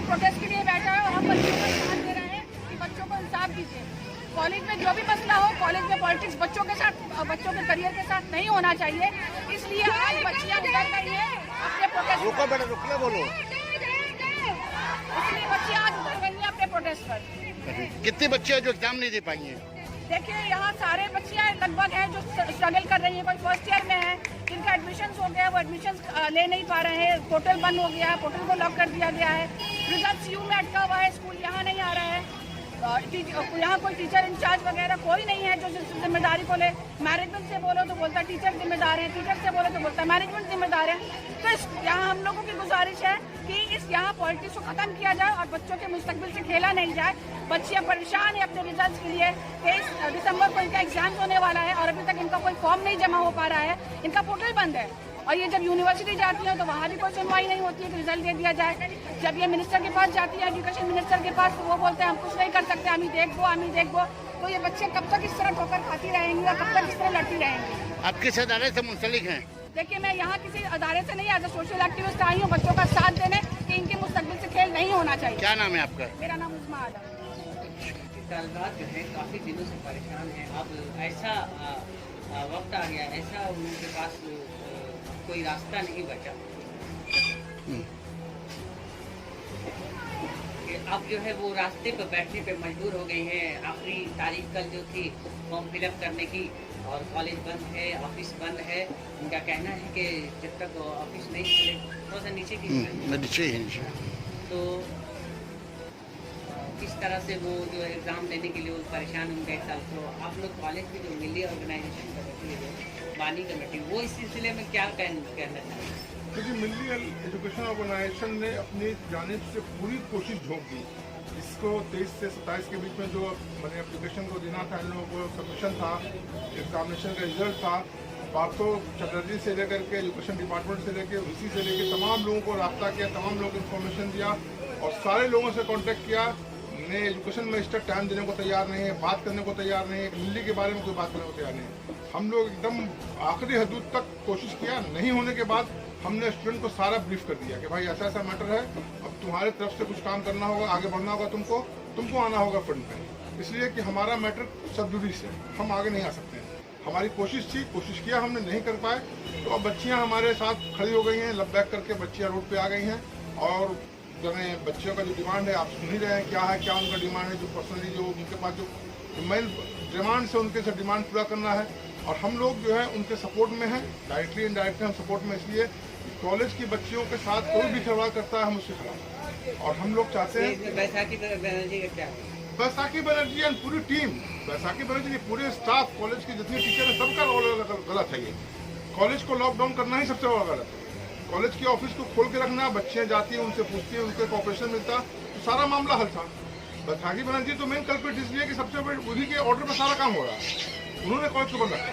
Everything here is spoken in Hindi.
प्रोटेस्ट के लिए बैठा है और हम बच्चों को साथ दे रहे हैं कि बच्चों को इंसाफ दीजिए। कॉलेज में जो भी मसला हो, कॉलेज में पॉलिटिक्स बच्चों के साथ, बच्चों के करियर के साथ नहीं होना चाहिए। इसलिए आज बच्चियां उतर रही हैं अपने प्रोटेस्ट पर। बोलो। इसलिए बच्चियां आज उतर रही हैं अपने प्रोटेस्ट पर। कितनी बच्चियां जो एग्जाम नहीं दे पाई हैं? देखिए, यहाँ सारे बच्चियाँ लगभग हैं जो स्ट्रगल कर रही हैं। कोई फर्स्ट ईयर में है, जिनका एडमिशन हो गया, वो एडमिशन ले नहीं पा रहे हैं। पोर्टल बंद हो गया है, पोर्टल को लॉक कर दिया गया है। रिजल्ट यू में अटका हुआ है, स्कूल यहाँ नहीं आ रहा है। यहाँ कोई टीचर इंचार्ज वगैरह कोई नहीं है जो जिम्मेदारी को ले। मैनेजमेंट से बोलो तो बोलता है टीचर जिम्मेदार है, टीचर से बोलो तो बोलता है मैनेजमेंट जिम्मेदार है। तो यहाँ हम लोगों की गुजारिश है कि यहाँ पॉलिटिक्स को खत्म किया जाए और बच्चों के मुस्तकबिल से खेला नहीं जाए। बच्चियाँ परेशान है अपने रिजल्ट के लिए। 23 दिसंबर को इनका एग्जाम होने वाला है और अभी तक इनका कोई फॉर्म नहीं जमा हो पा रहा है। इनका पोर्टल बंद है और ये जब यूनिवर्सिटी जाती है तो वहाँ भी कोई सुनवाई नहीं होती है कि रिजल्ट दे दिया जाए। जब ये मिनिस्टर के पास जाती है, एजुकेशन मिनिस्टर के पास, तो वो बोलते हैं हम कुछ नहीं कर सकते, हम ही देख वो। तो ये बच्चे कब तक इस तरह ठोकर खाती रहेंगी और कब तक इस तरह लड़ती रहेंगी? आप किस अदारे से मुंसलिक हैं? देखिए, मैं यहाँ किसी अदारे से नहीं, एज ए सोशल एक्टिविस्ट आई हूँ बच्चों का साथ देने कि इनके मुस्तकबिल से खेल नहीं होना चाहिए। क्या नाम है आपका? मेरा नाम उस्मा आदम। तालिबात जो है काफ़ी दिनों से परेशान है। अब ऐसा वक्त आ गया, ऐसा उनके पास कोई रास्ता नहीं बचा कि अब जो है वो रास्ते पर बैठने पे मजबूर हो गई हैं। आखिरी तारीख कल जो थी फॉर्म फिलअप करने की, और कॉलेज बंद है, ऑफिस बंद है। उनका कहना है कि जब तक ऑफिस नहीं खुले, थोड़ा सा नीचे की तो किस तरह से वो जो एग्ज़ाम देने के लिए वो परेशान होंगे। एक साल तो आप लोग कॉलेज की जो मिली ऑर्गेनाइजेशन कमेटी है, बानी कमेटी, वो इस सिलसिले में क्या कहना चाहिए? क्योंकि मिली एजुकेशन ऑर्गेनाइजेशन ने अपनी जानिब से पूरी कोशिश झोंक दी। इसको 23 से 27 के बीच में जो मैंने एप्लीकेशन को देना था, इन लोगों को सबमिशन था, एग्जामिनेशन का रिजल्ट था, पार्थो चटर्जी से लेकर के एजुकेशन डिपार्टमेंट से लेकर VC से लेकर तमाम लोगों को रब्ता किया, तमाम लोगों को इन्फॉर्मेशन दिया और सारे लोगों से कॉन्टेक्ट किया। ने एजुकेशन मिनिस्टर टाइम देने को तैयार नहीं है, बात करने को तैयार नहीं है, दिल्ली के बारे में कोई बात करने को तैयार नहीं है। हम लोग एकदम आखिरी हदूद तक कोशिश किया, नहीं होने के बाद हमने स्टूडेंट को सारा ब्रीफ कर दिया कि भाई ऐसा ऐसा मैटर है, अब तुम्हारे तरफ से कुछ काम करना होगा, आगे बढ़ना होगा, तुमको आना होगा फ्रंट में, इसलिए कि हमारा मैटर सब्जुडिस से हम आगे नहीं आ सकते हैं। हमारी कोशिश थी, कोशिश किया, हमने नहीं कर पाए, तो अब बच्चियाँ हमारे साथ खड़ी हो गई हैं, लब बैक करके बच्चियाँ रोड पे आ गई हैं। और जो है बच्चियों का जो डिमांड है आप सुन ही रहे हैं, क्या है, क्या उनका डिमांड है, जो पर्सनली जो उनके पास जो मेन डिमांड से उनके से डिमांड पूरा करना है। और हम लोग जो है उनके सपोर्ट में हैं, डायरेक्टली इनडायरेक्टली हम सपोर्ट में, इसलिए कॉलेज की बच्चियों के साथ कोई भी खिलवाड़ करता है हम उससे खिलाफ। और हम लोग चाहते हैं बैसाखी बनर्जी का क्या? बैसाखी बनर्जी एंड पूरी टीम, बैसाखी बनर्जी पूरे स्टाफ, कॉलेज के जितने टीचर हैं सबका रोल गलत है। ये कॉलेज को लॉकडाउन करना ही सबसे बड़ा गलत है। कॉलेज के ऑफिस को खोल के रखना, बच्चियाँ जाती हैं, उनसे पूछती हैं, उनके कॉपरेशन मिलता तो सारा मामला हल था। बैसाखी बनर्जी तो मेन कल्प्रिट इसलिए कि सबसे बड़ी उन्हीं के ऑर्डर पर सारा काम हो रहा है, उन्होंने कॉलेज को बंद रखा।